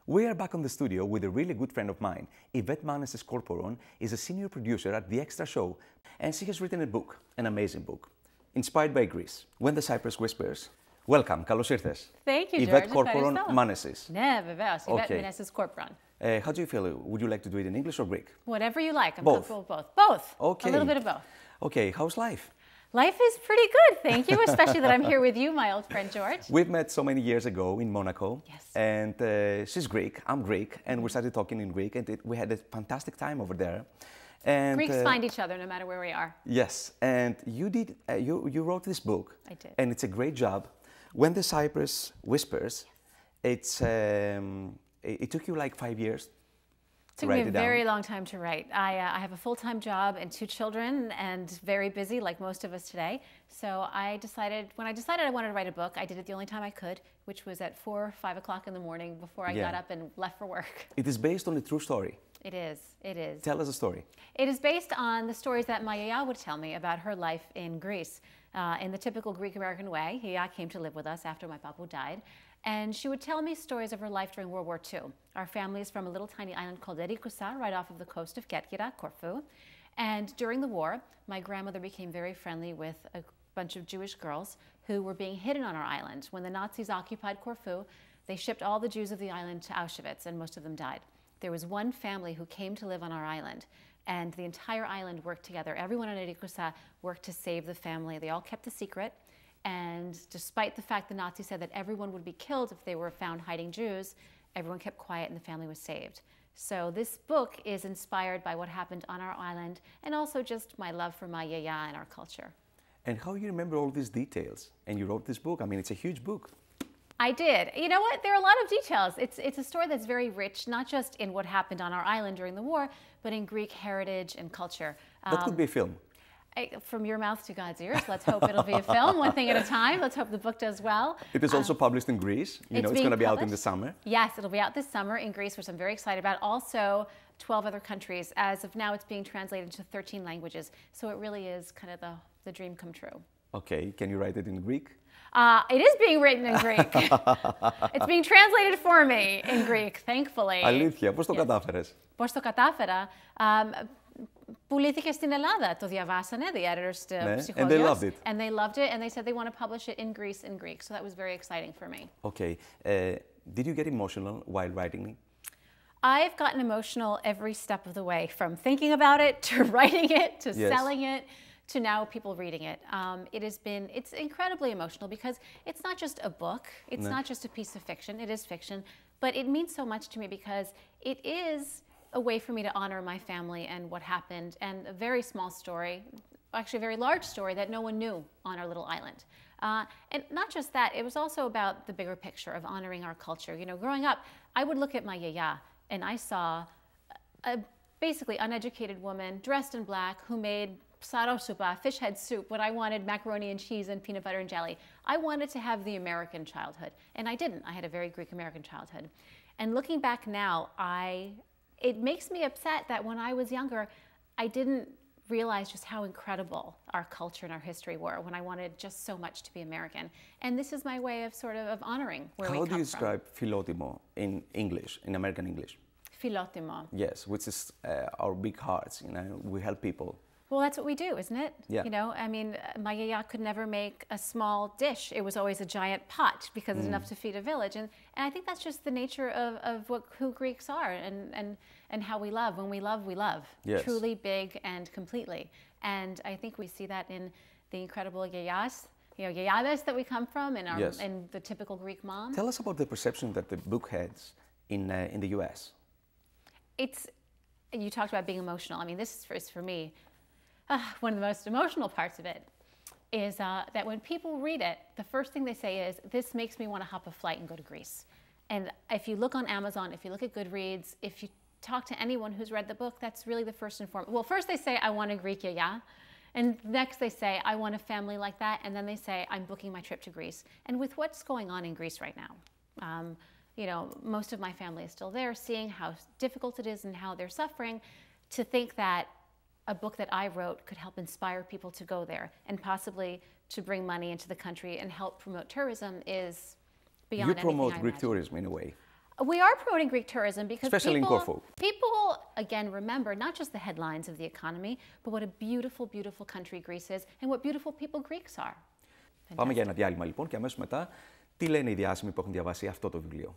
We are back on the studio with a really good friend of mine. Yvette Manessis Corporon is a senior producer at The Extra Show, and she has written a book, an amazing book, inspired by Greece, When the Cypress Whispers. Welcome, καλώς ήρθες. Thank you, George. Yvette Corporon Manessis. Ναι, βεβαίως. Yvette Manessis Corporon. How do you feel? Would you like to do it in English or Greek? Whatever you like. I'm Both. comfortable with both. Both. Okay. A little bit of both. Okay, how's life? Life is pretty good, thank you, especially that I'm here with you, my old friend George. We've met so many years ago in Monaco. Yes. And she's Greek, I'm Greek, and we started talking in Greek, and we had a fantastic time over there. And, Greeks find each other no matter where we are. Yes, and you wrote this book. I did. And it's a great job. When the Cypress Whispers, it took you like 5 years. It took me a very long time to write. I have a full-time job and 2 children and very busy like most of us today. So when I decided I wanted to write a book, I did it the only time I could, which was at 4 or 5 o'clock in the morning before I got up and left for work. It is based on a true story. It is, it is. Tell us a story. It is based on the stories that my yaya would tell me about her life in Greece. In the typical Greek-American way, yaya came to live with us after my papu died. And she would tell me stories of her life during World War II. Our family is from a little tiny island called Erikoussa, right off of the coast of Kerkyra, Corfu. And during the war, my grandmother became very friendly with a bunch of Jewish girls who were being hidden on our island. When the Nazis occupied Corfu, they shipped all the Jews of the island to Auschwitz, and most of them died. There was one family who came to live on our island, and the entire island worked together. Everyone in Erikoussa worked to save the family. They all kept the secret. And despite the fact the Nazis said that everyone would be killed if they were found hiding Jews, everyone kept quiet and the family was saved. So this book is inspired by what happened on our island and also just my love for my yaya and our culture. And how you remember all these details? And you wrote this book. I mean, it's a huge book. I did. You know what? There are a lot of details. It's a story that's very rich, not just in what happened on our island during the war, but in Greek heritage and culture. That could be a film. From your mouth to God's ears. Let's hope it'll be a film, one thing at a time. Let's hope the book does well. It is also published in Greece. You know, it's going to be out in the summer. Yes, it'll be out this summer in Greece, which I'm very excited about. Also, 12 other countries. As of now, it's being translated to 13 languages. So it really is kind of the dream come true. Okay, can you write it in Greek? It is being written in Greek. It's being translated for me in Greek, thankfully. Αλήθεια, πώς το κατάφερες? Πώς το κατάφερα? Πουλήθηκε στην Ελλάδα, το διαβάσανε, the editors to Psychologios. And they loved it. And they loved it, and they said they want to publish it in Greece in Greek. So that was very exciting for me. Okay. Did you get emotional while writing it? I've gotten emotional every step of the way, from thinking about it, to writing it, to selling it, to now people reading it. It's incredibly emotional because it's not just a book, it's not just a piece of fiction, it is fiction, but it means so much to me because it is a way for me to honor my family and what happened, and a very small story, actually a very large story that no one knew on our little island. And not just that, it was also about the bigger picture of honoring our culture. You know, growing up, I would look at my yaya and I saw a basically uneducated woman dressed in black who made sarosupa, fish head soup, when I wanted macaroni and cheese and peanut butter and jelly. I wanted to have the American childhood, and I didn't. I had a very Greek-American childhood. And looking back now, it makes me upset that when I was younger, I didn't realize just how incredible our culture and our history were when I wanted just so much to be American. And this is my way of sort of honoring where we come from. How do you describe philotimo in English, in American English? Philotimo. Yes, which is our big hearts, you know, we help people. Well, that's what we do, isn't it? Yeah. You know, I mean, my yaya could never make a small dish. It was always a giant pot because it's enough to feed a village. And I think that's just the nature of who Greeks are and how we love. When we love, we love. Yes. Truly, big, and completely. And I think we see that in the incredible yayas, you know, yayades that we come from and in the typical Greek mom. Tell us about the perception that the book has in the U.S. You talked about being emotional. I mean, this is for me, one of the most emotional parts of it is that when people read it, the first thing they say is, this makes me want to hop a flight and go to Greece. And if you look on Amazon, if you look at Goodreads, if you talk to anyone who's read the book, that's really the first and foremost. Well, first they say, I want a Greek yaya. And next they say, I want a family like that. And then they say, I'm booking my trip to Greece. And with what's going on in Greece right now, you know, most of my family is still there, seeing how difficult it is and how they're suffering, to think that a book that I wrote could help inspire people to go there and possibly to bring money into the country and help promote tourism is beyond anything I You promote Greek imagine. tourism in a way. We are promoting Greek tourism because especially in Corfu. People, again, remember not just the headlines of the economy, but what a beautiful, beautiful country Greece is and what beautiful people Greeks are. Πάμε για ένα διάλειμμα λοιπόν και αμέσως μετά τι λένε οι διάσημοι που έχουν διαβάσει αυτό το βιβλίο.